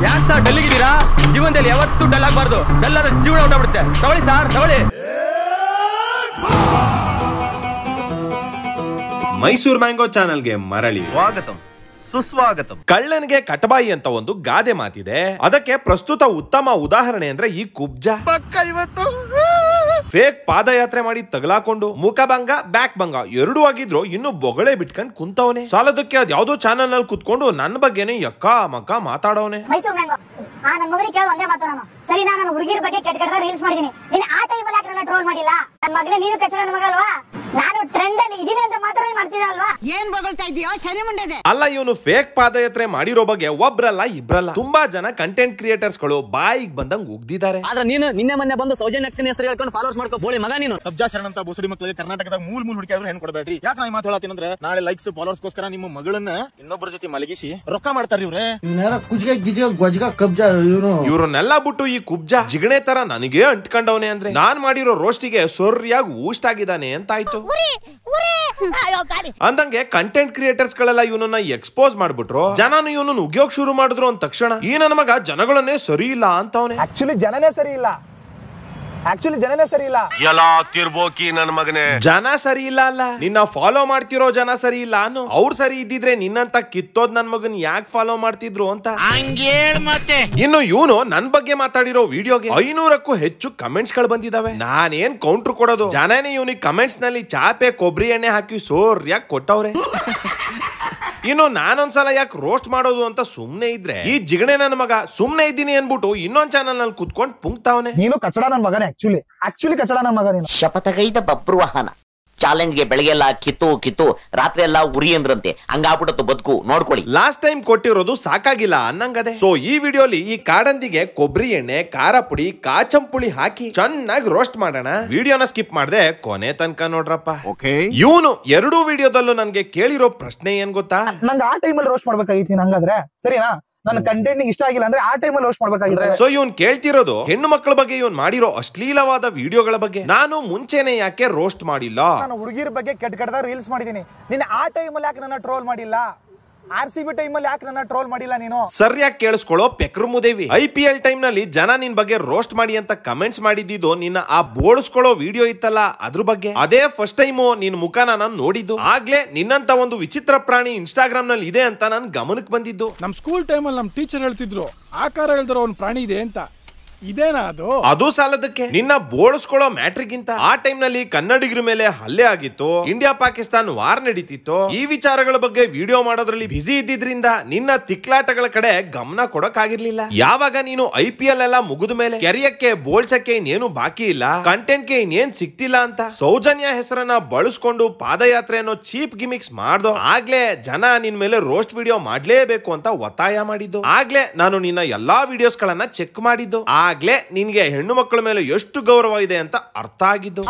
ಯಾಕೆ ಸರ್ ಡಲ್ಲಿಗಿದ್ದೀರಾ? ಜೀವನದಲ್ಲಿ ಯಾವತ್ತೂ ಡಲ್ ಆಗಬಾರ್ದು. ಡಲ್ ಆದ್ರೆ ಜೀವನ ಹೊರಟುಬಿಡುತ್ತೆ. ತಗೊಳ್ಳಿ ಸರ್, ತಗೊಳ್ಳಿ. ಮೈಸೂರು ಮ್ಯಾಂಗೋ ಚಾನೆಲ್ಗೆ ಮರಳಿ ಸ್ವಾಗತಂ, ಸುಸ್ವಾಗತಂ. ಕಳ್ಳನಿಗೆ ಕಟಬಾಯಿ ಅಂತ ಒಂದು ಗಾದೆ ಮಾತಿದೆ. ಅದಕ್ಕೆ ಪ್ರಸ್ತುತ ಉತ್ತಮ ಉದಾಹರಣೆ ಅಂದ್ರೆ ಈ ಕುಬ್ಜಾ. ಫೇಕ್ ಪಾದಯಾತ್ರೆ ಮಾಡಿ ತಗಲಾಕೊಂಡು ಮುಖಭಂಗ ಬ್ಯಾಕ್ ಭಂಗ ಎರಡೂ ಆಗಿದ್ರು ಇನ್ನು ಬೊಗಳೆ ಬಿಟ್ಕೊಂಡ್ ಕುಂತವನೆ. ಸಾಲದಕ್ಕೆ ಅದ್ ಯಾವ್ದೋ ಚಾನೆಲ್ ನಲ್ಲಿ ಕುತ್ಕೊಂಡು ನನ್ನ ಬಗ್ಗೆನೆ ಯಕ್ಕ ಮಕ್ಕ ಮಾತಾಡವನೆ. ಮೈಸೂರು ಮ್ಯಾಂಗೋ ನನ್ನ ಮಗನಿಗೆ ಕೇಳೋ ಒಂದೇ ಮಾತು ನಾನು. ಸರಿ, ನಾನು ಹುಡುಗಿರ ಬಗ್ಗೆ ಕೆಟ್ಟ ರೀಲ್ಸ್ ಮಾಡಿದೀನಿ. ನೀನು ಆ ಟೈಮಲ್ಲಿ ಯಾಕೆ ನನ್ನ ಟ್ರೋಲ್ ಮಾಡಿಲ್ಲ? ನನ್ನ ಮಗನೇ ನೀನು ಕಚ್ಚಡ ನನ್ನ ಮಗ ಅಲ್ವಾ? ನಾನು ಟ್ರೆಂಡ್ ಅಲ್ಲಿ ಇದೀನಿ ಅಂತ ಮಾತ್ರ ಮಾಡ್ತಿದ್ದೆ ಅಲ್ವಾ? ಏನ್ ಬಗಳ್ತಾ ಇದೀಯೋ ಶನಿ ಮುಂಡೆದೆ. ಅಲ್ಲ, ಇವನು ಫೇಕ್ ಪಾದಯಾತ್ರೆ ಮಾಡಿರೋ ಬಗ್ಗೆ ಒಬ್ರಲ್ಲ ಇಬ್ರಲ್ಲ ತುಂಬಾ ಜನ ಕಂಟೆಂಟ್ ಕ್ರಿಯೇಟರ್ಸ್ ಗಳು ಬಾಯಿಗೆ ಬಂದಂಗ್ ಉಗ್ದಿದ್ದಾರೆ. ಆದ್ರೆ ನೀನು ನಿನ್ನೆ ಮೊನ್ನೆ ಬಂದು ಸೌಜನ್ಯ ಹೆಸರು ಹೇಳ್ಕೊಂಡು ಫಾಲೋವರ್ಸ್ ಮಾಡ್ಕೋ ಬೋಳಿ ಮಗ ನೀನು. ಕಬ್ಜಾ ಶರಣಂತ ಬೋಸಡಿ ಮಕ್ಕಳಿಗೆ ಕರ್ನಾಟಕದಾಗ ಮೂಲ ಹುಡುಕಿಯಾದ್ರು ಹೆಣ್ ಕೊಡಬೇಡ್ರಿ. ಯಾಕೆ ನಾ ಮಾತು ಹೇಳತ್ತೀನಿ ಅಂದ್ರೆ ನಾಳೆ ಲೈಕ್ಸ್ ಫಾಲೋವರ್ಸ್ಗೋಸ್ಕರ ನಿಮ್ಮ ಮಗಳನ್ನ ಇನ್ನೊಬ್ಬರ ಜೊತೆ ಮಲಗಿಸಿ ರೊಕ್ಕ ಮಾಡ್ತಾರ ಇವ್ರೆ. ಇವ್ರನ್ನೆಲ್ಲ ಬಿಟ್ಟು ಈ ಕುಬ್ಜಾ ಜಿಗಣೆ ತರ ನನಗೆ ಅಂಟ್ಕೊಂಡವನೆ ಅಂದ್ರೆ ನಾನ್ ಮಾಡಿರೋ ರೋಸ್ಟಿಗೆ ಸೊರ್ರಿಯಾಗಿ ಊಸ್ಟ್ ಆಗಿದ್ದಾನೆ ಅಂತ ಆಯ್ತು. ಅಂದಂಗೆ ಕಂಟೆಂಟ್ ಕ್ರಿಯೇಟರ್ಸ್ ಗಳೆಲ್ಲ ಇವನನ್ನ ಎಕ್ಸ್ಪೋಸ್ ಮಾಡ್ಬಿಟ್ರು. ಜನನು ಇವನನ್ನು ಉಗ್ಯೋಕ್ ಶುರು ಮಾಡಿದ್ರು ಅಂದ ತಕ್ಷಣ ಈ ನನ್ನ ಮಗ ಜನಗಳನ್ನೇ ಸರಿ ಇಲ್ಲ ಅಂತವನೆ. ಆಕ್ಚುಲಿ ಜನನೇ ಸರಿ ಇಲ್ಲ. ಎಲ್ಲ ತಿರ್ಬೋಕಿ ನನ್ನ ಮಗನೇ. ಜನ ಸರಿ ಇಲ್ಲ ಅಲ್ಲ, ನಿನ್ನ ಫಾಲೋ ಮಾಡ್ತಿರೋ ಜನ ಸರಿ ಇಲ್ಲ ಅನ್ನು. ಅವ್ರು ಸರಿ ಇದ್ದಿದ್ರೆ ನಿನ್ನಂತ ಕಿತ್ತೋದ್ ನನ್ ಮಗನ್ ಯಾಕೆ ಫಾಲೋ ಮಾಡ್ತಿದ್ರು ಅಂತ. ಇನ್ನು ಇವನು ನನ್ ಬಗ್ಗೆ ಮಾತಾಡಿರೋ ವಿಡಿಯೋಗೆ 500ಕ್ಕೂ ಹೆಚ್ಚು ಕಮೆಂಟ್ಸ್ ಗಳು ಬಂದಿದಾವೆ. ನಾನೇನ್ ಕೌಂಟರ್ ಕೊಡೋದು? ಜನನೇ ಇವನಿಗೆ ಕಮೆಂಟ್ಸ್ ನಲ್ಲಿ ಚಾಪೆ ಕೊಬ್ಬರಿ ಎಣ್ಣೆ ಹಾಕಿ ಸೋರ್ಯಾಕ್ ಕೊಟ್ಟವ್ರೆ. ಇನ್ನು ನಾನೊಂದ್ಸಲ ಯಾಕೆ ರೋಸ್ಟ್ ಮಾಡೋದು ಅಂತ ಸುಮ್ನೆ ಇದ್ರೆ ಈ ಜಿಗಣೆ ನನ್ನ ಮಗ ಸುಮ್ನೆ ಇದ್ದೀನಿ ಅನ್ಬಿಟ್ಟು ಇನ್ನೊಂದ್ ಚಾನಲ್ ನಲ್ಲಿ ಕುತ್ಕೊಂಡ್ ಪುಂಕ್ತಾವನೆ. ನೀನು ಕಚಡ ನನ್ ಮಗನೇ. ಆಕ್ಚುಲಿ ಕಚಡ ನನ್ ಮಗ ನೀನು. ಶಪಥಗೈದ ಬಬ್ರುವಾಹನ ಚಾಲೆಂಜ್ಗೆ ಬೆಳಗ್ಗೆಲ್ಲ ಕಿತ್ತು ರಾತ್ರಿ ಎಲ್ಲ ಉರಿ ಅಂದ್ರಂತೆ. ಹಂಗಾಗ್ಬಿಟ್ಟು ಬದುಕು ನೋಡ್ಕೊಳ್ಳಿ. ಲಾಸ್ಟ್ ಟೈಮ್ ಕೊಟ್ಟಿರೋದು ಸಾಕಾಗಿಲ್ಲ ಅನ್ನಂಗದೆ. ಸೊ ಈ ವಿಡಿಯೋಲಿ ಈ ಕಾಡಂದಿಗೆ ಕೊಬ್ಬರಿ ಎಣ್ಣೆ, ಖಾರ ಪುಡಿ, ಕಾಚಂಪುಳಿ ಹಾಕಿ ಚೆನ್ನಾಗಿ ರೋಸ್ಟ್ ಮಾಡೋಣ. ವಿಡಿಯೋನ ಸ್ಕಿಪ್ ಮಾಡದೆ ಕೊನೆ ತನಕ ನೋಡ್ರಪ್ಪ. ಇವನು ಎರಡೂ ವಿಡಿಯೋದಲ್ಲೂ ನನ್ಗೆ ಕೇಳಿರೋ ಪ್ರಶ್ನೆ ಏನ್ ಗೊತ್ತಾ? ನಂಗೆ ಆ ಟೈಮಲ್ಲಿ ರೋಸ್ಟ್ ಮಾಡ್ಬೇಕಾಗಿತ್ತು. ಹಂಗಾದ್ರೆ ಸರಿನಾ? ನನ್ನ ಕಂಟೆಂಟ್ ಇಷ್ಟ ಆಗಿಲ್ಲ ಅಂದ್ರೆ ಆ ಟೈಮಲ್ಲಿ ರೋಸ್ಟ್ ಮಾಡ್ಬೇಕಾಗಿದ್ರೆ. ಸೊ ಇವನ್ ಕೇಳ್ತಿರೋದು ಹೆಣ್ಣು ಮಕ್ಕಳ ಬಗ್ಗೆ ಇವನ್ ಮಾಡಿರೋ ಅಶ್ಲೀಲವಾದ ವಿಡಿಯೋಗಳ ಬಗ್ಗೆ. ನಾನು ಮುಂಚೆನೆ ಯಾಕೆ ರೋಸ್ಟ್ ಮಾಡಿಲ್ಲ? ನಾನು ಹುಡುಗಿರ ಬಗ್ಗೆ ಕೆಟ್ಟ ರೀಲ್ಸ್ ಮಾಡಿದೀನಿ. ನೀನು ಆ ಟೈಮಲ್ಲಿ ಯಾಕೆ ನನ್ನ ಟ್ರೋಲ್ ಮಾಡಿಲ್ಲ? RCB ಟೈಮಲ್ಲಿ ಯಾಕೆ ನನ್ನ ಟ್ರೋಲ್ ಮಾಡಿಲ್ಲ ನೀನು? ಸರಿಯಾಗಿ ಕೇಳಿಸ್ಕೊಳ್ಳೋ ಪೆಕ್ರು ಮುದೇವಿ. IPL ಟೈಮ್ ನಲ್ಲಿ ಜನ ನಿನ್ ಬಗ್ಗೆ ರೋಸ್ಟ್ ಮಾಡಿ ಅಂತ ಕಮೆಂಟ್ಸ್ ಮಾಡಿದ್ದು ನಿನ್ನ ಆ ಬೋಳಿಸ್ಕೊಳ್ಳೋ ವಿಡಿಯೋ ಇತ್ತಲ್ಲ ಅದ್ರ ಬಗ್ಗೆ. ಅದೇ ಫಸ್ಟ್ ಟೈಮು ನಿನ್ ಮುಖನ ನಾನು ನೋಡಿದ್ದು. ಆಗ್ಲೇ ನಿನ್ನಂತ ಒಂದು ವಿಚಿತ್ರ ಪ್ರಾಣಿ ಇನ್ಸ್ಟಾಗ್ರಾಮ್ ನಲ್ಲಿ ಇದೆ ಅಂತ ನನ್ ಗಮನಕ್ಕೆ ಬಂದಿದ್ದು. ನಮ್ ಸ್ಕೂಲ್ ಟೈಮಲ್ಲಿ ನಮ್ ಟೀಚರ್ ಹೇಳ್ತಿದ್ರು ಆಕಾರ ಹೇಳಿದ್ರು ಅವ್ನ್ ಪ್ರಾಣಿ ಇದೆ ಅಂತ. ಇದೇನಾ ಅದು ಸಾಲದಕ್ಕೆ ನಿನ್ನ ಬೋಳಿಸ್ಕೊಳ್ಳೋ ಮ್ಯಾಟ್ರಿಗಿಂತ ಆ ಟೈಮ್ ನಲ್ಲಿ ಕನ್ನಡಿಗರ ಮೇಲೆ ಹಲ್ಲೆ ಆಗಿತ್ತು, ಇಂಡಿಯಾ ಪಾಕಿಸ್ತಾನ್ ವಾರ್ ನಡೀತಿತ್ತು. ಈ ವಿಚಾರಗಳ ಬಗ್ಗೆ ವಿಡಿಯೋ ಮಾಡೋದ್ರಲ್ಲಿ ಬಿಸಿ ಇದ್ದಿದ್ರಿಂದ ನಿನ್ನ ತಿಕ್ಲಾಟಗಳ ಕಡೆ ಗಮನ ಕೊಡಕ್ ಆಗಿರ್ಲಿಲ್ಲ. ಯಾವಾಗ ನೀನು IPL ಎಲ್ಲ ಮುಗಿದ ಮೇಲೆ ಕೆರಿಯಕ್ಕೆ ಬೋಳ್ಸಕ್ಕೆ ಇನ್ನೇನು ಬಾಕಿ ಇಲ್ಲ, ಕಂಟೆಂಟ್ಗೆ ಇನ್ನೇನ್ ಸಿಕ್ತಿಲ್ಲ ಅಂತ ಸೌಜನ್ಯ ಹೆಸರನ್ನ ಬಳಸ್ಕೊಂಡು ಪಾದಯಾತ್ರೆ ಅನ್ನೋ ಚೀಪ್ ಗಿಮಿಕ್ಸ್ ಮಾಡ್ದೋ ಆಗ್ಲೇ ಜನ ನಿನ್ ಮೇಲೆ ರೋಸ್ಟ್ ವಿಡಿಯೋ ಮಾಡ್ಲೇಬೇಕು ಅಂತ ಒತ್ತಾಯ ಮಾಡಿದ್ದು. ಆಗ್ಲೇ ನಾನು ನಿನ್ನ ಎಲ್ಲಾ ವಿಡಿಯೋಸ್ ಗಳನ್ನ ಚೆಕ್ ಮಾಡಿದ್ದು. ಆಗ್ಲೇ ನಿನ್ಗೆ ಹೆಣ್ಣು ಮಕ್ಕಳ ಮೇಲೆ ಎಷ್ಟು ಗೌರವ ಇದೆ ಅಂತ ಅರ್ಥ ಆಗಿದ್ದು.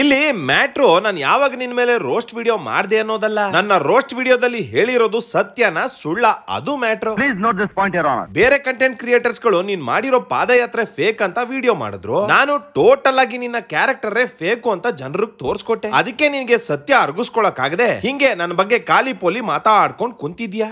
ಇಲ್ಲಿ ಮ್ಯಾಟ್ರು ನಾನು ಯಾವಾಗ ನಿನ್ ಮೇಲೆ ರೋಸ್ಟ್ ವಿಡಿಯೋ ಮಾಡ್ದೆ ಅನ್ನೋದಲ್ಲ, ನನ್ನ ರೋಸ್ಟ್ ವಿಡಿಯೋದಲ್ಲಿ ಹೇಳಿರೋದು ಸತ್ಯನ ಸುಳ್ಳ ಅದು ಮ್ಯಾಟ್ರು. ಬೇರೆ ಕಂಟೆಂಟ್ ಕ್ರಿಯೇಟರ್ಸ್ ಗಳು ನೀನ್ ಮಾಡಿರೋ ಪಾದಯಾತ್ರೆ ಫೇಕ್ ಅಂತ ವಿಡಿಯೋ ಮಾಡಿದ್ರು. ನಾನು ಟೋಟಲ್ ಆಗಿ ನಿನ್ನ ಕ್ಯಾರೆಕ್ಟರ್ ಫೇಕು ಅಂತ ಜನರಿಗೆ ತೋರ್ಸ್ಕೊಟ್ಟೆ. ಅದಕ್ಕೆ ನಿನ್ಗೆ ಸತ್ಯ ಅರ್ಗಿಸ್ಕೊಳಕ್ ಆಗದೆ ಹಿಂಗೆ ನನ್ನ ಬಗ್ಗೆ ಖಾಲಿ ಪೋಲಿ ಮಾತಾಡ್ಕೊಂಡ್ ಕುಂತಿದ್ಯಾ.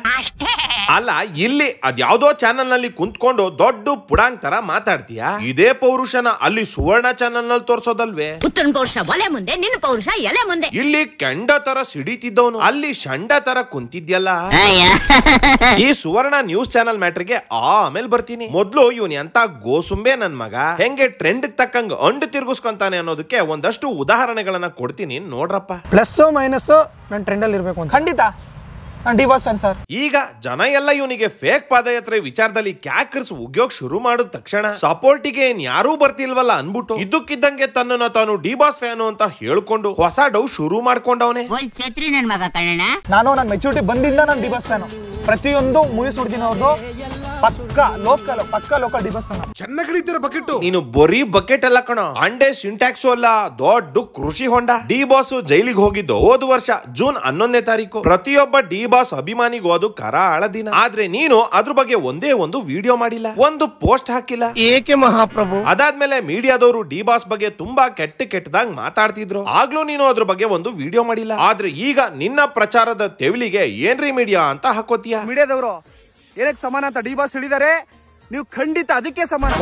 ಅಲ್ಲ, ಇಲ್ಲಿ ಅದ್ಯಾವ್ದೋ ಚಾನಲ್ ನಲ್ಲಿ ಕುಂತ್ಕೊಂಡು ದೊಡ್ಡ ಪುಡಾಂಗ್ ತರ ಮಾತಾಡ್ತೀಯಾ. ಇದೇ ಪೌರುಷನ ಅಲ್ಲಿ ಸುವರ್ಣ ಚಾನಲ್ ನಲ್ಲಿ ತೋರ್ಸೋದಲ್ವೇ? ಉತ್ತರನ ಪೌರುಷ ಒಲೆ ಮುಂದೆ, ನಿನ್ನ ಪೌರುಷ ಎಲೆ ಮುಂದೆ. ಇಲ್ಲಿ ಕೆಂಡ ತರ ಸಿಡಿತಿದ್ದವನು ಅಲ್ಲಿ ಶಂಡ ತರ ಕುಂತಿದ್ಯಲ್ಲ. ಈ ಸುವರ್ಣ ನ್ಯೂಸ್ ಚಾನಲ್ ಮ್ಯಾಟ್ರಿಗೆ ಆಮೇಲೆ ಬರ್ತೀನಿ. ಮೊದ್ಲು ಇವನ್ ಎಂತ ಗೋಸುಂಬೆ ನನ್ ಮಗ ಹೆಂಗೆ ಟ್ರೆಂಡ್ ತಕ್ಕಂಗ ಅಂಡು ತಿರ್ಗಿಸ್ಕೊಂತಾನೆ ಅನ್ನೋದಕ್ಕೆ ಒಂದಷ್ಟು ಉದಾಹರಣೆಗಳನ್ನ ಕೊಡ್ತೀನಿ ನೋಡ್ರಪ್ಪ. ಪ್ಲಸ್ ಮೈನಸ್ ನನ್ನ ಟ್ರೆಂಡ್ ಅಲ್ಲಿ ಇರ್ಬೇಕು ಅಂತ. ಖಂಡಿತ ಈಗ ಜನ ಎಲ್ಲ ಇವನಿಗೆ ಫೇಕ್ ಪಾದಯಾತ್ರೆ ವಿಚಾರದಲ್ಲಿ ಕ್ಯಾಕರ್ಸ್ ಉಗ್ಯೋಕ್ ಶುರು ಮಾಡಿದ ತಕ್ಷಣ ಸಪೋರ್ಟಿಗೆ ಯಾರೂ ಬರ್ತಿಲ್ವಲ್ಲ ಅನ್ಬಿಟ್ಟು ಇದ್ದಕ್ಕಿದ್ದಂಗೆ ತನ್ನನ್ನ ತಾನು ಡಿ-ಬಾಸ್ ಫ್ಯಾನು ಅಂತ ಹೇಳ್ಕೊಂಡು ಹೊಸ ಡೌ ಶುರು ಮಾಡ್ಕೊಂಡವನೆ. ನಾನು ನನ್ನ ಮೆಚುರಿಟಿ ಬಂದಿಂದ ನಾನು ಡಿ-ಬಾಸ್ ಫ್ಯಾನು. ಪ್ರತಿಯೊಂದು ಮೂವೀಸ್ ನೋಡ್ತೀನಿ ಅವ್ರದ್ದು. ಪಕ್ಕ ಲೋಕಲ್ ಡಿ-ಬಾಸ್ ಫ್ಯಾನು. ಚೆನ್ನಾಗಿ ಹಿಡಿತೀರ ಬಕೆಟ್. ನೀನು ಬರೀ ಬಕೆಟ್ ಅಲ್ಲ ಕಣೋ, ಅಂಡೆ ಸಿಂಟ್ಯಾಕ್ಸು ಅಲ್ಲ, ದೊಡ್ಡ ಕೃಷಿ ಹೊಂಡ. ಡಿ-ಬಾಸ್ ಜೈಲಿಗೆ ಹೋಗಿದ್ದು ಹೋದ ವರ್ಷ ಜೂನ್ 11ನೇ ತಾರೀಕು. ಪ್ರತಿಯೊಬ್ಬ ಡಿ-ಬಾಸ್ ಅಭಿಮಾನಿಗೂ ಅದು ಕರಾಳ ದಿನ. ಆದ್ರೆ ನೀನು ಅದ್ರ ಬಗ್ಗೆ ಒಂದೇ ಒಂದು ವಿಡಿಯೋ ಮಾಡಿಲ್ಲ, ಒಂದು ಪೋಸ್ಟ್ ಹಾಕಿಲ್ಲ. ಏಕೆ ಮಹಾಪ್ರಭು? ಅದಾದ್ಮೇಲೆ ಮೀಡಿಯಾದವರು ಡಿ-ಬಾಸ್ ಬಗ್ಗೆ ತುಂಬಾ ಕೆಟ್ಟದಾಗ ಮಾತಾಡ್ತಿದ್ರು. ಆಗ್ಲೂ ನೀನು ಅದ್ರ ಬಗ್ಗೆ ಒಂದು ವಿಡಿಯೋ ಮಾಡಿಲ್ಲ. ಆದ್ರೆ ಈಗ ನಿನ್ನ ಪ್ರಚಾರದ ತೆವಲಿಗೆ ಏನ್ರಿ ಮೀಡಿಯಾ ಅಂತ ಹಾಕೋತೀಯ. ಮೀಡಿಯಾದವರು ಏನಕ್ಕೆ ಸಮಾನ ಅಂತ ಡಿ ಬಾಸ್ ಹೇಳಿದ್ದಾರೆ. ನೀವು ಖಂಡಿತ ಅದಕ್ಕೆ ಸಮಾನ.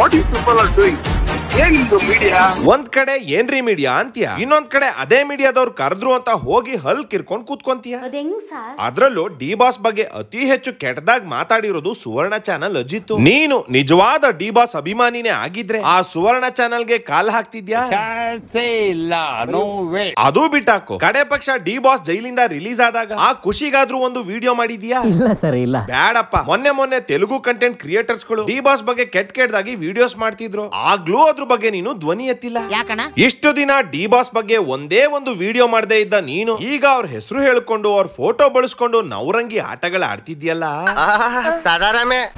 ಒಂದ್ ಕಡೆ ಏನ್ರಿ ಮೀಡಿಯಾ ಅಂತೀಯ, ಇನ್ನೊಂದ್ ಕಡೆ ಅದೇ ಮೀಡಿಯಾದವ್ರು ಕರೆದ್ರು ಅಂತ ಹೋಗಿ ಹಲ್ ಕಿರ್ಕೊಂಡ್ ಕೂತ್ಕೊಂತೀಯ. ಅದ್ರಲ್ಲೂ ಡಿ ಬಾಸ್ ಬಗ್ಗೆ ಅತಿ ಹೆಚ್ಚು ಕೆಟ್ಟದಾಗ್ ಮಾತಾಡಿರೋದು ಸುವರ್ಣ ಚಾನಲ್ ಅಜಿತ್. ನೀನು ನಿಜವಾದ ಡಿ ಬಾಸ್ ಅಭಿಮಾನಿನೇ ಆಗಿದ್ರೆ ಆ ಸುವರ್ಣ ಚಾನಲ್ಗೆ ಕಾಲ್ ಹಾಕ್ತಿದ್ಯಾ? ಅದು ಬಿಟ್ಟಾಕು. ಕಡೆ ಪಕ್ಷ ಡಿ ಬಾಸ್ ಜೈಲಿಂದ ರಿಲೀಸ್ ಆದಾಗ ಆ ಖುಷಿಗಾದ್ರೂ ಒಂದು ವಿಡಿಯೋ ಮಾಡಿದ್ಯಾ? ಇಲ್ಲ ಸರ್, ಇಲ್ಲ. ಬ್ಯಾಡಪ್ಪ. ಮೊನ್ನೆ ತೆಲುಗು ಕಂಟೆಂಟ್ ಕ್ರಿಯೇಟರ್ಸ್ ಗಳು ಡಿ ಬಾಸ್ ಬಗ್ಗೆ ಕೆಟ್ಟದಾಗಿ ವಿಡಿಯೋಸ್ ಮಾಡ್ತಿದ್ರು. ಆಗ್ಲೂ ಅದ್ರ ಬಗ್ಗೆ ನೀನು ಧ್ವನಿ ಎತ್ತಿಲ್ಲ. ಇಷ್ಟು ದಿನ ಡಿ ಬಾಸ್ ಬಗ್ಗೆ ಒಂದೇ ಒಂದು ವಿಡಿಯೋ ಮಾಡದೇ ಇದ್ದ ನೀನು ಈಗ ಅವ್ರ ಹೆಸರು ಹೇಳ್ಕೊಂಡು ಅವ್ರ ಫೋಟೋ ಬಳಸ್ಕೊಂಡು ನವರಂಗಿ ಆಟಗಳ ಆಡ್ತಿದ್ಯಲ್ಲ.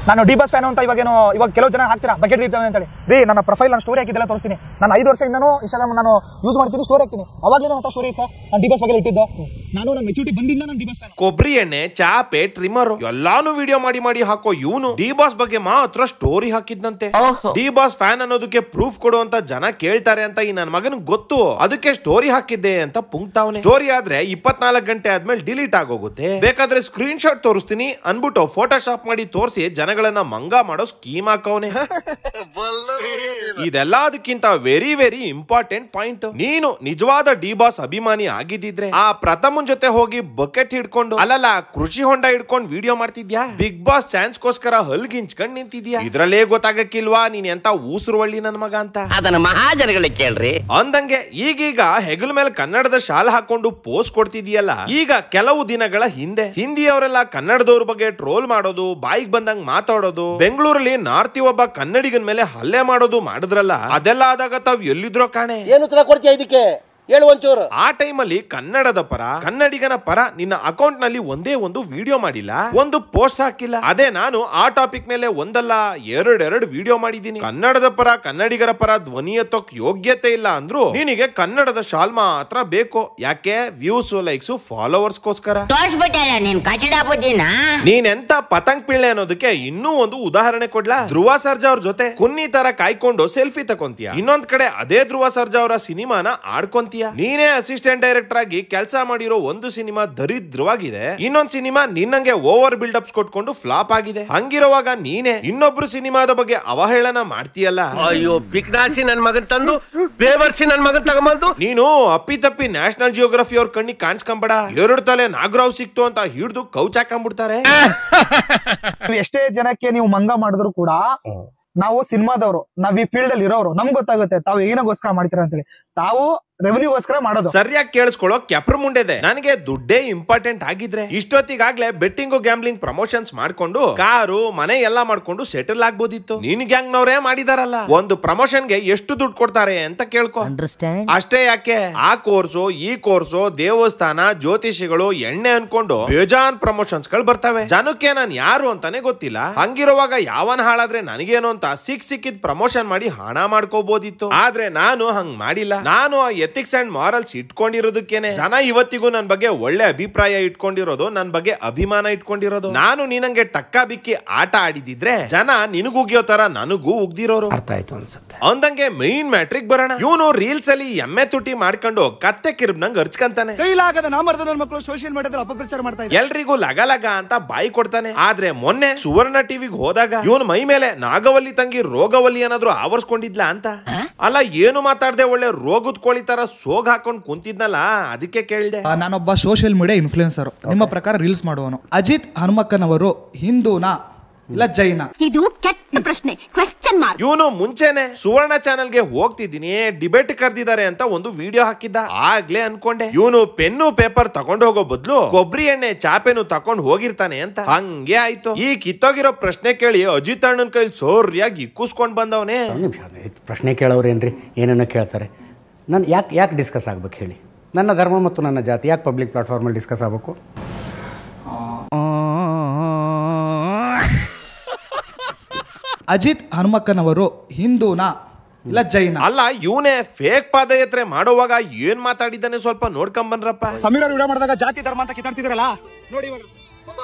ನಾನು ಡಿ ಬಾಸ್ ಫ್ಯಾನ್ ಅಂತ ಇವಾಗ ಕೆಲವು ಜನ ಹಾಕ್ತೀರಾ ಬಕೆಟ್ ಇರ್ತವೆ ಅಂತ ಹೇಳಿ. ರೀ, ನನ್ನ ಪ್ರೊಫೈಲ್ ನಾನು ಸ್ಟೋರಿ ಹಾಕಿದ್ದೆಲ್ಲ ತೋರಿಸ್ತೀನಿ. ನಾನು 5 ವರ್ಷದಿಂದನೂ ಇನ್ಸ್ಟಾಗ್ರಾಮ್ ನಾನು ಯೂಸ್ ಮಾಡ್ತೀನಿ, ಸ್ಟೋರಿ ಹಾಕ್ತೀನಿ. ಅವಾಗಲೇ ನನ್ನ ಸ್ಟೋರಿ ಸರ್ ನಾನು ಡಿ ಬಾಸ್ ಬಗ್ಗೆ ಇಟ್ಟಿದ್ದು. ನಾನು ನನ್ನ ಮೆಚೂರಿಟಿ ಬಂದಿಂದ ನಾನು ಡಿ ಬಾಸ್ ಫ್ಯಾನ್. ಕೊಬ್ಬರಿ ಎಣ್ಣೆ, ಚಾಪೆ, ಟ್ರಿಮ್ಮರ್ ಎಲ್ಲಾನು ವಿಡಿಯೋ ಮಾಡಿ ಹಾಕೋ ಇವನು ಡಿ ಬಾಸ್ ಬಗ್ಗೆ ಮಾತ್ರ ಸ್ಟೋರಿ ಹಾಕಿದ್ನಂತೆ. ಡಿ ಬಾಸ್ ಫ್ಯಾನ್ ಅನ್ನೋದಕ್ಕೆ ಪ್ರೂಫ್ ಕೊಡುವಂತ ಜನ ಕೇಳ್ತಾರೆ ಅಂತ ಈ ನನ್ನ ಮಗನ್ ಗೊತ್ತು. ಅದಕ್ಕೆ ಸ್ಟೋರಿ ಹಾಕಿದ್ದೆ ಅಂತ ಪುಂಕ್ತಾವನೆ. ಸ್ಟೋರಿ ಆದ್ರೆ 24 ಗಂಟೆ ಆದ್ಮೇಲೆ ಡಿಲೀಟ್ ಆಗೋಗುತ್ತೆ. ಬೇಕಾದ್ರೆ ಸ್ಕ್ರೀನ್ ಶಾಟ್ ತೋರಿಸ್ತೀನಿ ಅನ್ಬಿಟ್ಟು ಫೋಟೋಶಾಪ್ ಮಾಡಿ ತೋರಿಸಿ ಜನಗಳನ್ನ ಮಂಗ ಮಾಡೋ ಸ್ಕೀಮ್ ಹಾಕವನೆ. ಇದೆಲ್ಲ ಅದಕ್ಕಿಂತ ವೆರಿ ವೆರಿ ಇಂಪಾರ್ಟೆಂಟ್ ಪಾಯಿಂಟ್. ನೀನು ನಿಜವಾದ ಡಿ ಬಾಸ್ ಅಭಿಮಾನಿ ಆಗಿದ್ದಿದ್ರೆ ಆ ಪ್ರಥಮನ್ ಜೊತೆ ಹೋಗಿ ಬಕೆಟ್ ಹಿಡ್ಕೊಂಡು ಅಲ್ಲಲ್ಲ ಕೃಷಿ ಹೊಂಡ ಹಿಡ್ಕೊಂಡು ವಿಡಿಯೋ ಮಾಡ್ತಿದ್ಯಾ? ಬಿಗ್ ಬಾಸ್ ಚಾನ್ಸ್ ಗೋಸ್ಕರ ಹಲ್ಗಿಂಚ್ಕೊಂಡ್ ನಿಂತಿದ್ಯಾ? ಇದ್ರಲ್ಲೇ ಗೊತ್ತಾಗಕ್ಕಿಲ್ವಾ ನೀನ್ ಎಂತ ಊಸುರುವಳ್ಳಿ ನನ್ ಮಗ ಅಂತ? ಅದನ್ನ ಮಹಾಜನಗಳಿಗೆ ಕೇಳ್ರಿ. ಅಂದಂಗೆ ಈಗೀಗ ಹೆಗಲ ಮೇಲೆ ಕನ್ನಡದ ಶಾಲೆ ಹಾಕೊಂಡು ಪೋಸ್ಟ್ ಕೊಡ್ತಿದ್ಯಲ್ಲ. ಈಗ ಕೆಲವು ದಿನಗಳ ಹಿಂದೆ ಹಿಂದಿಯವರೆಲ್ಲ ಕನ್ನಡದವ್ರ ಬಗ್ಗೆ ಟ್ರೋಲ್ ಮಾಡೋದು, ಬಾಯಿಗೆ ಬಂದಂಗ್ ಮಾತಾಡೋದು, ಬೆಂಗಳೂರಲ್ಲಿ ನಾರ್ತಿ ಒಬ್ಬ ಕನ್ನಡಿಗನ ಮೇಲೆ ಹಲ್ಲೆ ಮಾಡೋದು ಮಾಡಿದ್ರಲ್ಲ. ಅದೆಲ್ಲ ಆದಾಗ ತಾವ್ ಎಲ್ಲಿದ್ರೋ ಕಾಣೆ. ಏನು ಉತ್ತರ ಕೊಡ್ತೀಯ ಇದಕ್ಕೆ? ಹೇಳು ಒಂಚೂರು. ಆ ಟೈಮಲ್ಲಿ ಕನ್ನಡದ ಪರ, ಕನ್ನಡಿಗನ ಪರ ನಿನ್ನ ಅಕೌಂಟ್ ನಲ್ಲಿ ಒಂದೇ ಒಂದು ವಿಡಿಯೋ ಮಾಡಿಲ್ಲ, ಒಂದು ಪೋಸ್ಟ್ ಹಾಕಿಲ್ಲ. ಅದೇ ನಾನು ಆ ಟಾಪಿಕ್ ಮೇಲೆ ಒಂದಲ್ಲ ಎರಡು ವಿಡಿಯೋ ಮಾಡಿದ್ದೀನಿ. ಕನ್ನಡದ ಪರ, ಕನ್ನಡಿಗರ ಪರ ಧ್ವನಿ ಎತ್ತೋಕ್ ಯೋಗ್ಯತೆ ಇಲ್ಲ ಅಂದ್ರು ನಿನಗೆ ಕನ್ನಡದ ಶಾಲ್ ಮಾತ್ರ ಬೇಕು. ಯಾಕೆ? ವ್ಯೂಸ್, ಲೈಕ್ಸ್, ಫಾಲೋವರ್ಸ್ ಗೋಸ್ಕರ. ನೀನೆಂತ ಪತಂಗ್ ಪಿಳ್ಳೆ ಅನ್ನೋದಕ್ಕೆ ಇನ್ನೂ ಒಂದು ಉದಾಹರಣೆ ಕೊಡ್ಲಾ? ಧ್ರುವ ಸರ್ಜಾ ಅವ್ರ ಜೊತೆ ಕುನ್ನಿ ತರ ಕಾಯ್ಕೊಂಡು ಸೆಲ್ಫಿ ತಕೊಂತೀಯ. ಇನ್ನೊಂದ್ ಕಡೆ ಅದೇ ಧ್ರುವ ಸರ್ಜಾ ಅವರ ಸಿನಿಮಾನ ಆಡ್ಕೊಂತೀಯ. ನೀನೇ ಅಸಿಸ್ಟೆಂಟ್ ಡೈರೆಕ್ಟರ್ ಆಗಿ ಕೆಲಸ ಮಾಡಿರೋ ಒಂದು ಸಿನಿಮಾ ದರಿದ್ರವಾಗಿದೆ, ಇನ್ನೊಂದು ಸಿನಿಮಾ ನಿನ್ನಂಗೆ ಓವರ್ ಬಿಲ್ಡಪ್ಸ್ ಕೊಟ್ಕೊಂಡು ಫ್ಲಾಪ್ ಆಗಿದೆ. ಹಂಗಿರುವಾಗ ನೀನೇ ಇನ್ನೊಬ್ರು ಸಿನಿಮಾದ ಬಗ್ಗೆ ಅವಹೇಳನ ಮಾಡ್ತೀಯಲ್ಲ. ಅಯ್ಯೋ ಬಿಕ್ನಾಸಿ ನನ್ ಮಗನ್ ತಂದು ಬೇವರ್ಸಿ ನನ್ ಮಗನ್ ತಗೊಂಬಂದು ನೀನು ಅಪ್ಪಿತಪ್ಪಿ ನ್ಯಾಷನಲ್ ಜಿಯೋಗ್ರಫಿ ಅವ್ರ ಕಣ್ಣಿಗೆ ಕಾಣಿಸ್ಕೊಂಬೇಡ. 2 ತಲೆ ನಾಗರಾವ್ ಸಿಕ್ತು ಅಂತ ಹಿಡಿದು ಕೌಚ್ ಹಾಕೊಂಡ್ಬಿಡ್ತಾರೆ. ಎಷ್ಟೇ ಜನಕ್ಕೆ ನೀವು ಮಂಗ ಮಾಡಿದ್ರು ಕೂಡ ನಾವು ಸಿನಿಮಾದವರು, ನಾವ್ ಈ ಫೀಲ್ಡ್ ಅಲ್ಲಿ ಇರೋರು, ನಮ್ಗೆ ಗೊತ್ತಾಗುತ್ತೆ ತಾವು ಏನಗೋಸ್ಕರ ಮಾಡ್ತೀರಾ ಅಂತ ಹೇಳಿ. ತಾವು ರೆವೆನ್ಯೂಗೋಸ್ಕರ ಮಾಡೋದು. ಸರಿಯಾಗಿ ಕೇಳಿಸ್ಕೊಳ್ಳೋ ಕೆಪ್ರ ಮುಂಡೆದೆ. ನನಗೆ ದುಡ್ಡೇ ಇಂಪಾರ್ಟೆಂಟ್ ಆಗಿದ್ರೆ ಇಷ್ಟೊತ್ತಿಗಾಗ್ಲೇ ಬೆಟ್ಟಿಂಗು ಗ್ಯಾಮ್ಲಿಂಗ್ ಪ್ರಮೋಷನ್ಸ್ ಮಾಡ್ಕೊಂಡು ಕಾರು ಮನೆ ಎಲ್ಲಾ ಮಾಡ್ಕೊಂಡು ಸೆಟಲ್ ಆಗ್ಬೋದಿತ್ತು. ನಿನ್ ಗ್ಯಾಂಗ್ನವರೇ ಮಾಡಿದಾರಲ್ಲ. ಒಂದು ಪ್ರಮೋಷನ್ಗೆ ಎಷ್ಟು ದುಡ್ಡು ಕೊಡ್ತಾರೆ ಅಂತ ಕೇಳ್ಕೊ. ಅಷ್ಟೇ ಯಾಕೆ, ಆ ಕೋರ್ಸು ಈ ಕೋರ್ಸು, ದೇವಸ್ಥಾನ, ಜ್ಯೋತಿಷಿಗಳು, ಎಣ್ಣೆ ಅನ್ಕೊಂಡು ಬೇಜಾನ್ ಪ್ರಮೋಷನ್ಸ್ ಗಳು ಬರ್ತವೆ. ಜನಕ್ಕೆ ನಾನ್ ಯಾರು ಅಂತಾನೆ ಗೊತ್ತಿಲ್ಲ. ಹಂಗಿರುವಾಗ ಯಾವನ್ ಹಾಳಾದ್ರೆ ನನಗೇನು ಅಂತ ಸಿಕ್ಕಿದ್ ಪ್ರಮೋಷನ್ ಮಾಡಿ ಹಣ ಮಾಡ್ಕೋಬಹುದಿತ್ತು. ಆದ್ರೆ ನಾನು ಹಂಗ್ ಮಾಡಿಲ್ಲ. ನಾನು ಎಥಿಕ್ಸ್ ಅಂಡ್ ಮಾರಲ್ಸ್ ಇಟ್ಕೊಂಡಿರೋದಕ್ಕೇನೆ ಜನ ಇವತ್ತಿಗೂ ನನ್ ಬಗ್ಗೆ ಒಳ್ಳೆ ಅಭಿಪ್ರಾಯ ಇಟ್ಕೊಂಡಿರೋದು, ನನ್ ಬಗ್ಗೆ ಅಭಿಮಾನ ಇಟ್ಕೊಂಡಿರೋದು. ನಾನು ನಿನಂಗೆ ಟಕ್ಕ ಬಿಕ್ಕಿ ಆಟ ಆಡಿದಿದ್ರೆ ಜನ ನಿನಗುಗಿಯೋ ತರ ನನಗೂ ಉಗ್ದಿರೋರು. ಅರ್ಥ ಆಯ್ತು ಅನ್ಸುತ್ತೆ. ಅಂದಂಗೆ ಮೈನ್ ಮ್ಯಾಟ್ರಿಕ್ ಬರೋಣ. ಇವನು ರೀಲ್ಸ್ ಅಲ್ಲಿ ಎಮ್ಮೆ ತುಟಿ ಮಾಡ್ಕೊಂಡು ಕತ್ತೆ ಕಿರ್ಬ್ನಂಗ್ ಅರ್ಚ್ಕಂತಾನೆ. ಕೈಲಾಗದ ನಾಮರ್ದ ನನ್ನ ಮಕ್ಕಳು ಸೋಷಿಯಲ್ ಮೀಡಿಯಾದಲ್ಲಿ ಅಪಪ್ರಚಾರ ಮಾಡ್ತಾ ಇದ್ದಾರೆ. ಎಲ್ರಿಗೂ ಲಗ ಅಂತ ಬಾಯಿ ಕೊಡ್ತಾನೆ. ಆದ್ರೆ ಮೊನ್ನೆ ಸುವರ್ಣ ಟಿವಿಗೆ ಹೋದಾಗ ಇವನ್ ಮೈ ಮೇಲೆ ನಾಗವಲ್ಲಿ ತಂಗಿ ರೋಗವಲ್ಲಿ ಏನಾದ್ರು ಆವರ್ಸ್ಕೊಂಡಿದ್ಲ ಅಂತ. ಅಲ್ಲ, ಏನು ಮಾತಾಡ್ದೆ ಒಳ್ಳೆ ರೋಗದ ಕೋಳಿ ತರ ಸೋಗ್ ಹಾಕೊಂಡ್ ಕುಂತಿದ್ನಲ್ಲ, ಅದಕ್ಕೆ ಕೇಳ್ದೆ. ನಾನೊಬ್ಬ ಸೋಷಿಯಲ್ ಮೀಡಿಯಾ ಇನ್ಫ್ಲೂಯೆನ್ಸರ್. ನಿಮ್ಮ ಪ್ರಕಾರ ರೀಲ್ಸ್ ಮಾಡುವನು ಅಜಿತ್ ಹನುಮಕ್ಕನವರು ಹಿಂದೂನಾ ಇಲ್ಲ ಜೈನ? ಇದು ಕೆಟ್ಟ ಪ್ರಶ್ನೆ. Question mark. ಇವನು ಮುಂಚೆನೆ ಸುವರ್ಣ ಚಾನೆಲ್ಗೆ ಹೋಗ್ತಿದ್ದೀನಿ, ಡಿಬೇಟ್ ಕರ್ದಿದ್ದಾರೆ ಅಂತ ಒಂದು ವಿಡಿಯೋ ಹಾಕಿದ್ದ. ಆಗ್ಲೇ ಅನ್ಕೊಂಡೆ ಇವನು ಪೆನ್ನು ಪೇಪರ್ ತಗೊಂಡ್ ಹೋಗೋ ಬದಲು ಕೊಬ್ಬರಿ ಎಣ್ಣೆ ಚಾಪೆನು ತಕೊಂಡ್ ಹೋಗಿರ್ತಾನೆ ಅಂತ. ಹಂಗೆ ಆಯ್ತು. ಈ ಕಿತ್ತೋಗಿರೋ ಪ್ರಶ್ನೆ ಕೇಳಿ ಅಜಿತ್ ಅಣ್ಣನ ಕೈಲಿ ಸೋರ್ಯಾಗಿ ಇಕ್ಕೂಸ್ಕೊಂಡ್ ಬಂದವನೇ. ಪ್ರಶ್ನೆ ಕೇಳೋರೇನ್ರಿ ಏನೇನೋ ಕೇಳ್ತಾರೆ. ನಾನು ಯಾಕೆ ಡಿಸ್ಕಸ್ ಆಗ್ಬೇಕು ಹೇಳಿ? ನನ್ನ ಧರ್ಮ ಮತ್ತು ನನ್ನ ಜಾತಿ ಯಾಕೆ ಪಬ್ಲಿಕ್ ಪ್ಲಾಟ್ಫಾರ್ಮಲ್ಲಿ ಡಿಸ್ಕಸ್ ಆಗಬೇಕು? ಅಜಿತ್ ಹನುಮಕ್ಕನವರು ಹಿಂದೂನಾ ಇಲ್ಲ ಜೈನ? ಅಲ್ಲ, ಇವನೇ ಫೇಕ್ ಪಾದಯಾತ್ರೆ ಮಾಡುವಾಗ ಏನ್ ಮಾತಾಡಿದ್ದಾನೆ ಸ್ವಲ್ಪ ನೋಡ್ಕೊಂಡ್ ಬನ್ರಪ್ಪ. ಸಮೀರ ವಿಡಿಯೋ ಮಾಡಿದಾಗ ಜಾತಿ ಧರ್ಮ ಅಂತ ಕಿತ್ತಾಡ್ತಿದ್ರಲ್ಲ ನೋಡಿ.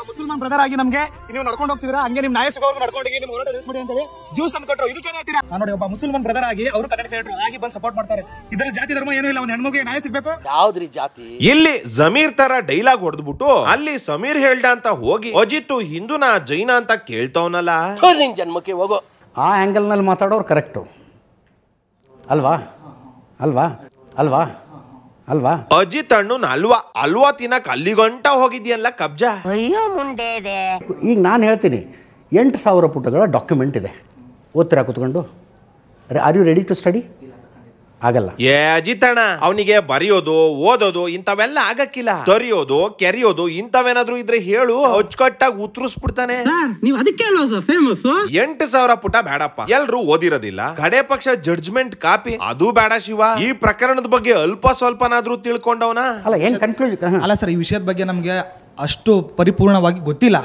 ಮುಸಲ್ಮಾನ್ ಬ್ರದರ್ ಆಗಿ ನಮಗೆ ನೀವು ನಡ್ಕೊಂಡು ಹೋಗ್ತಿದ್ರ, ಹಂಗೆ ನಿಮ್ ನ್ಯಾಯ ಸಿಗೋರ್ಗು ನಡ್ಕೊಂಡೋಗಿ ನಿಮ್ ಹೋರಾಟ ನಿಲ್ಲಿಸ್ಬಿಡಿ ಅಂತ ಹೇಳಿ ಜ್ಯೂಸ್ ತಂದು ಕೊಟ್ಟರು. ಇದಕ್ಕೆ ಹೇಳ್ತೀರಾ? ನೋಡಿ, ಒಬ್ಬ ಮುಸಲ್ಮಾನ್ ಬ್ರದರ್ ಆಗಿ ಅವರು ಕನ್ನಡ ಕ್ರಿಯೇಟರ್ ಆಗಿ ಬಂದು ಸಪೋರ್ಟ್ ಮಾಡ್ತಾರೆ. ಇದ್ರಲ್ಲಿ ಜಾತಿ ಧರ್ಮ ಏನೂ ಇಲ್ಲ, ಒಂದು ಹೆಣ್ಮಗಿಗೆ ನ್ಯಾಯ ಸಿಗ್ಬೇಕು. ಯಾವ್ದ್ರಿ ಜಾತಿ? ಇಲ್ಲಿ ಜಮೀರ್ ತರ ಡೈಲಾಗ್ ಹೊಡೆದ್ಬಿಟ್ಟು ಅಲ್ಲಿ ಸಮೀರ್ ಹೇಳ್ದ ಅಂತ ಹೋಗಿ ಅಜಿತ್ ಹಿಂದೂನಾ ಜೈನ ಅಂತ ಕೇಳ್ತಾವನಲ್ಲ. ನಿನ್ ಜನ್ಮಕ್ಕೆ ಹೋಗೋ. ಆ ಆ್ಯಂಗಲ್ ನಲ್ಲಿ ಮಾತಾಡೋರು ಕರೆಕ್ಟು ಅಲ್ವಾ ಅಲ್ವಾ ಅಲ್ವಾ ಅಲ್ವಾ? ಅಜಿತ್ ಅಣ್ಣನ್ ಅಲ್ವಾ ತಿನ್ನಕ್ ಅಲ್ಲಿಗಂಟ ಹೋಗಿದ್ಯಲ್ಲ ಕಬ್ಜಾ. ಈಗ ನಾನು ಹೇಳ್ತೀನಿ, 8,000 ಪುಟಗಳ ಡಾಕ್ಯುಮೆಂಟ್ ಇದೆ, ಓದ್ತೀರಾ ಕೂತ್ಕೊಂಡು? Are you ready to study? ಆಗಲ್ಲ. ಅಜಿತ್ ಅಣ್ಣ ಅವನಿಗೆ ಬರೆಯೋದು ಓದೋದು ಇಂಥವೆಲ್ಲ ಆಗಕ್ಕಿಲ್ಲ. ತೊರಿಯೋದು ಕೆರಿಯೋದು ಇಂಥವೇನಾದ್ರು ಇದ್ರೆ ಹೇಳು, ಅಚ್ಚುಕಟ್ಟಾಗಿ ಉತ್ತರಿಸ್ಬಿಡ್ತಾನೆ. ನೀವು ಅದಕ್ಕೆ ಅಲ್ವಾ ಸರ್ ಫೇಮಸ್? 8,000 ಪುಟ ಬೇಡಪ್ಪ, ಎಲ್ರು ಓದಿರೋದಿಲ್ಲ. ಕಡೆ ಪಕ್ಷ ಜಡ್ಜ್ಮೆಂಟ್ ಕಾಪಿ ಅದು ಬೇಡ ಶಿವ. ಈ ಪ್ರಕರಣದ ಬಗ್ಗೆ ಅಲ್ಪ ಸ್ವಲ್ಪನಾದ್ರೂ ತಿಳ್ಕೊಂಡವನ ಅಲ್ಲ. ಏನ್ ಕನ್ಕ್ಲೂಷನ್? ಅಲ್ಲ ಸರ್, ಈ ವಿಷಯದ ಬಗ್ಗೆ ನಮಗೆ ಅಷ್ಟು ಪರಿಪೂರ್ಣವಾಗಿ ಗೊತ್ತಿಲ್ಲ.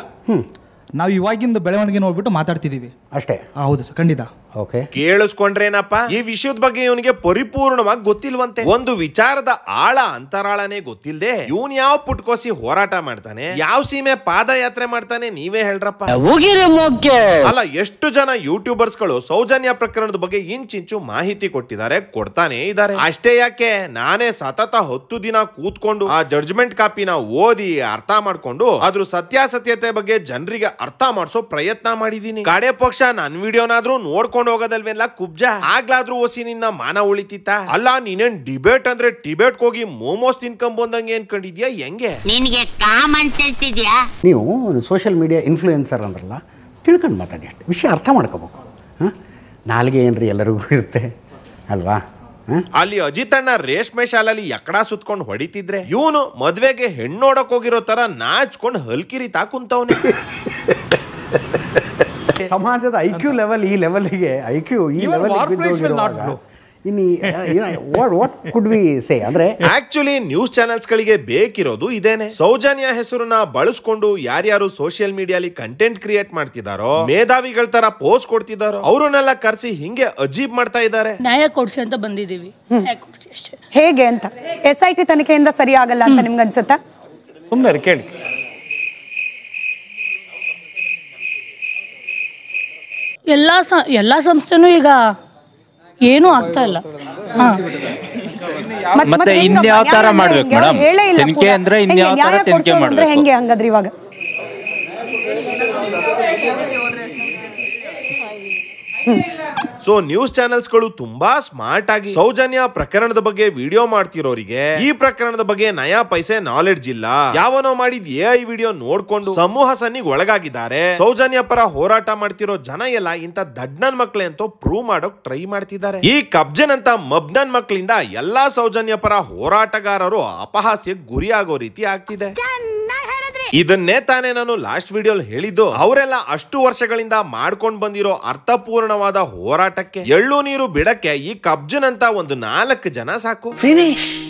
ನಾವು ಇವಾಗಿಂದ ಬೆಳವಣಿಗೆ ನೋಡ್ಬಿಟ್ಟು ಮಾತಾಡ್ತಿದೀವಿ ಅಷ್ಟೇ. ಹೌದು ಸರ್, ಖಂಡಿತ. ಓಕೆ, ಕೇಳಿಸ್ಕೊಂಡ್ರೇನಪ್ಪ, ಈ ವಿಷಯದ ಬಗ್ಗೆ ಇವನಿಗೆ ಪರಿಪೂರ್ಣವಾಗಿ ಗೊತ್ತಿಲ್ವಂತೆ. ಒಂದು ವಿಚಾರದ ಆಳ ಅಂತರಾಳನೇ ಗೊತ್ತಿಲ್ಲದೆ ಇವನ್ ಯಾವ ಪುಟ್ಕೋಸಿ ಹೋರಾಟ ಮಾಡ್ತಾನೆ, ಯಾವ ಸೀಮೆ ಪಾದಯಾತ್ರೆ ಮಾಡ್ತಾನೆ, ನೀವೇ ಹೇಳ್ರಪ್ಪ. ಅಲ್ಲ, ಎಷ್ಟು ಜನ ಯೂಟ್ಯೂಬರ್ಸ್ ಗಳು ಸೌಜನ್ಯ ಪ್ರಕರಣದ ಬಗ್ಗೆ ಇಂಚಿಂಚು ಮಾಹಿತಿ ಕೊಡ್ತಾನೆ ಇದಾರೆ. ಅಷ್ಟೇ ಯಾಕೆ, ನಾನೇ ಸತತ 10 ದಿನ ಕೂತ್ಕೊಂಡು ಆ ಜಡ್ಜ್ಮೆಂಟ್ ಕಾಪಿನ ಓದಿ ಅರ್ಥ ಮಾಡ್ಕೊಂಡು ಅದ್ರ ಸತ್ಯಾಸತ್ಯತೆ ಬಗ್ಗೆ ಜನರಿಗೆ ಅರ್ಥ ಮಾಡಿಸೋ ಪ್ರಯತ್ನ ಮಾಡಿದೀನಿ. ಕಡೆ ಪಕ್ಷ ನನ್ ವಿಡಿಯೋನಾದ್ರೂ ನೋಡ್ಕೊಂಡು ಹೋಗೋದಲ್ವೇಲ್ಲ ಕುಬ್ಜಾ. ಆಗ್ಲಾದ್ರೂ ಓಸಿ ನಿನ್ನ ಮಾನ ಉಳಿತಿತ್ತ? ಅಲ್ಲ, ನೀನೇನ್ ಡಿಬೇಟ್ ಅಂದ್ರೆ ಟಿಬೇಟ್ ಹೋಗಿ ಮೋಮೋಸ್ ತಿನ್ಕೊಂಡ್ ಬಂದಂಗೆ ಅನ್ಕೊಂಡಿದ್ಯಾ? ಹೆಂಗೆ ನಿನಗೆ ಕಾಮನ್ ಸೆನ್ಸ್ ಇದೆಯಾ? ನೀವು ಸೋಷಿಯಲ್ ಮೀಡಿಯಾ ಇನ್ಫ್ಲೂಯೆನ್ಸರ್ ಅಂದ್ರಲ್ಲ, ತಿಳ್ಕೊಂಡು ಮಾತಾಡಿ, ಅಷ್ಟೇ. ವಿಷಯ ಅರ್ಥ ಮಾಡ್ಕೋಬೇಕು. ನಾಲ್ಗೆ ಏನ್ರಿ ಎಲ್ಲರಿಗೂ ಇರುತ್ತೆ ಅಲ್ವಾ? ಅಲ್ಲಿ ಅಜಿತ್ ಅಣ್ಣ ರೇಷ್ಮೆ ಶಾಲಲ್ಲಿ ಎಕಡ ಸುತ್ಕೊಂಡು ಹೊಡಿತಿದ್ರೆ ಇವನು ಮದ್ವೆಗೆ ಹೆಣ್ಣೋಡಕ್ ಹೋಗಿರೋ ತರ ನಾಚ್ಕೊಂಡು ಹಲ್ಕಿರಿ ತಾಕುಂತವನೆ. ಸಮಾಜದ ಐಕ್ಯೂ ಲೆವೆಲ್ ಈ ಲೆವೆಲ್ಗೆ ಆಕ್ಚುಲಿ ನ್ಯೂಸ್ ಚಾನೆಲ್ಸ್ ಗಳಿಗೆ ಬೇಕಿರೋದು ಇದೇನೆ. ಸೌಜನ್ಯ ಹೆಸರನ್ನ ಬಳಸ್ಕೊಂಡು ಯಾರ್ಯಾರು ಸೋಷಿಯಲ್ ಮೀಡಿಯಾಲಿ ಕಂಟೆಂಟ್ ಕ್ರಿಯೇಟ್ ಮಾಡ್ತಿದಾರೋ, ಮೇಧಾವಿಗಳ ತರ ಪೋಸ್ಟ್ ಕೊಡ್ತಿದಾರೋ ಅವ್ರನ್ನೆಲ್ಲ ಕರ್ಸಿ ಹಿಂಗೆ ಅಜೀಬ್ ಮಾಡ್ತಾ ಇದ್ದಾರೆ. ನ್ಯಾಯ ಕೊಡ್ಸಿ ಅಂತ ಬಂದಿದೀವಿ. ಹೇಗೆ ಅಂತ SIT ತನಿಖೆಯಿಂದ ಸರಿ ಆಗಲ್ಲ ಅಂತ ನಿಮ್ಗೆ ಅನ್ಸುತ್ತಾ? ಸುಮ್ಮನೆ ಕೇಳಿ. ಎಲ್ಲಾ ಸಂಸ್ಥೆನೂ ಈಗ ಏನೂ ಆಗ್ತಾ ಇಲ್ಲ. ಮತ್ತೆ ಇನ್ಯಾವ ತರ ಮಾಡ್ಬೇಕು ಮೇಡಮ್? ತನಿಖೆ ಅಂದ್ರೆ ಇನ್ಯಾವ ತರ ತನಿಖೆ ಮಾಡ್ಬೇಕು? ಹೆಂಗೆ ಹಂಗಾದ್ರೆ ಇವಾಗ ಸೊ ನ್ಯೂಸ್ ಚಾನೆಲ್ಸ್ ಗಳು ತುಂಬಾ ಸ್ಮಾರ್ಟ್ ಆಗಿ ಸೌಜನ್ಯ ಪ್ರಕರಣದ ಬಗ್ಗೆ ವಿಡಿಯೋ ಮಾಡ್ತಿರೋರಿಗೆ ಈ ಪ್ರಕರಣದ ಬಗ್ಗೆ ನಯಾ ಪೈಸೆ ನಾಲೆಡ್ಜ್ ಇಲ್ಲ, ಯಾವನೋ ಮಾಡಿದ AI ವಿಡಿಯೋ ನೋಡ್ಕೊಂಡು ಸಮೂಹ ಸನ್ನಿಗೆ ಒಳಗಾಗಿದ್ದಾರೆ. ಸೌಜನ್ಯ ಪರ ಹೋರಾಟ ಮಾಡ್ತಿರೋ ಜನ ಎಲ್ಲ ಇಂತ ದಡ್ನನ್ ಮಕ್ಳೆ ಅಂತ ಪ್ರೂವ್ ಮಾಡೋಕ್ ಟ್ರೈ ಮಾಡ್ತಿದ್ದಾರೆ. ಈ ಕಬ್ಜನ್ ಅಂತ ಮಬ್ನನ್ ಮಕ್ಳಿಂದ ಎಲ್ಲಾ ಸೌಜನ್ಯ ಪರ ಹೋರಾಟಗಾರರು ಅಪಹಾಸ್ಯಕ್ಕೆ ಗುರಿಯಾಗೋ ರೀತಿ ಆಗ್ತಿದೆ. ಇದನ್ನೇ ತಾನೇ ನಾನು ಲಾಸ್ಟ್ ವಿಡಿಯೋಲ್ ಹೇಳಿದ್ದು. ಅವರೆಲ್ಲ ಅಷ್ಟು ವರ್ಷಗಳಿಂದ ಮಾಡ್ಕೊಂಡ್ ಬಂದಿರೋ ಅರ್ಥಪೂರ್ಣವಾದ ಹೋರಾಟಕ್ಕೆ ಎಳ್ಳು ನೀರು ಬಿಡಕ್ಕೆ ಈ ಕಬ್ಜನ್ ಅಂತ ಒಂದು 4 ಜನ ಸಾಕು.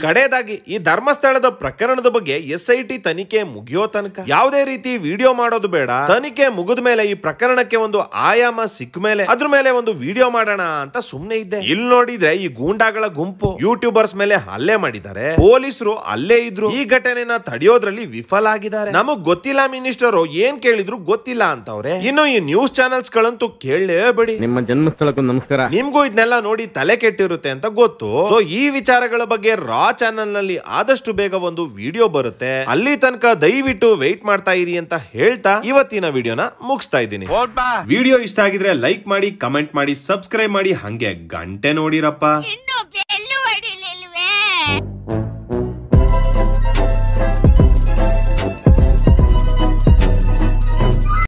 ಕಡೆದಾಗಿ ಈ ಧರ್ಮಸ್ಥಳದ ಪ್ರಕರಣದ ಬಗ್ಗೆ SIT ತನಿಖೆ ಮುಗಿಯೋ ತನಕ ಯಾವುದೇ ರೀತಿ ವಿಡಿಯೋ ಮಾಡೋದು ಬೇಡ. ತನಿಖೆ ಮುಗಿದ ಮೇಲೆ ಈ ಪ್ರಕರಣಕ್ಕೆ ಒಂದು ಆಯಾಮ ಸಿಕ್ಕ ಮೇಲೆ ಅದ್ರ ಮೇಲೆ ಒಂದು ವಿಡಿಯೋ ಮಾಡೋಣ ಅಂತ ಸುಮ್ನೆ ಇದ್ದೆ. ಇಲ್ಲಿ ನೋಡಿದ್ರೆ ಈ ಗೂಂಡಾಗಳ ಗುಂಪು ಯೂಟ್ಯೂಬರ್ಸ್ ಮೇಲೆ ಹಲ್ಲೆ ಮಾಡಿದ್ದಾರೆ. ಪೊಲೀಸರು ಅಲ್ಲೇ ಇದ್ರು. ಈ ಘಟನೆನ ತಡೆಯೋದ್ರಲ್ಲಿ ವಿಫಲ ಆಗಿದ್ದಾರೆ. ನಮಗ್ ಗೊತ್ತಿಲ್ಲ ಮಿನಿಸ್ಟರ್ ಏನ್ ಕೇಳಿದ್ರು ಗೊತ್ತಿಲ್ಲ ಅಂತವ್ರೆ. ಇನ್ನು ಈ ನ್ಯೂಸ್ ಚಾನೆಲ್ಸ್ ಗಳಂತೂ ಕೇಳಲೇಬೇಡಿ. ನಿಮ್ಮ ಜನ್ಮಸ್ಥಳಕ್ಕೂ ನಮಸ್ಕಾರ. ನಿಮ್ಗೂ ಇದನ್ನೆಲ್ಲ ನೋಡಿ ತಲೆ ಕೆಟ್ಟಿರುತ್ತೆ ಅಂತ ಗೊತ್ತು. ಸೊ ಈ ವಿಚಾರಗಳ ಬಗ್ಗೆ ರಾ ಚಾನೆಲ್ ನಲ್ಲಿ ಆದಷ್ಟು ಬೇಗ ಒಂದು ವಿಡಿಯೋ ಬರುತ್ತೆ. ಅಲ್ಲಿ ತನಕ ದಯವಿಟ್ಟು ವೆಯ್ಟ್ ಮಾಡ್ತಾ ಇರಿ ಅಂತ ಹೇಳ್ತಾ ಇವತ್ತಿನ ವಿಡಿಯೋನ ಮುಗಿಸ್ತಾ ಇದ್ದೀನಿ. ವಿಡಿಯೋ ಇಷ್ಟ ಆಗಿದ್ರೆ ಲೈಕ್ ಮಾಡಿ, ಕಮೆಂಟ್ ಮಾಡಿ, ಸಬ್ಸ್ಕ್ರೈಬ್ ಮಾಡಿ, ಹಂಗೆ ಗಂಟೆ ನೋಡಿರಪ್ಪ.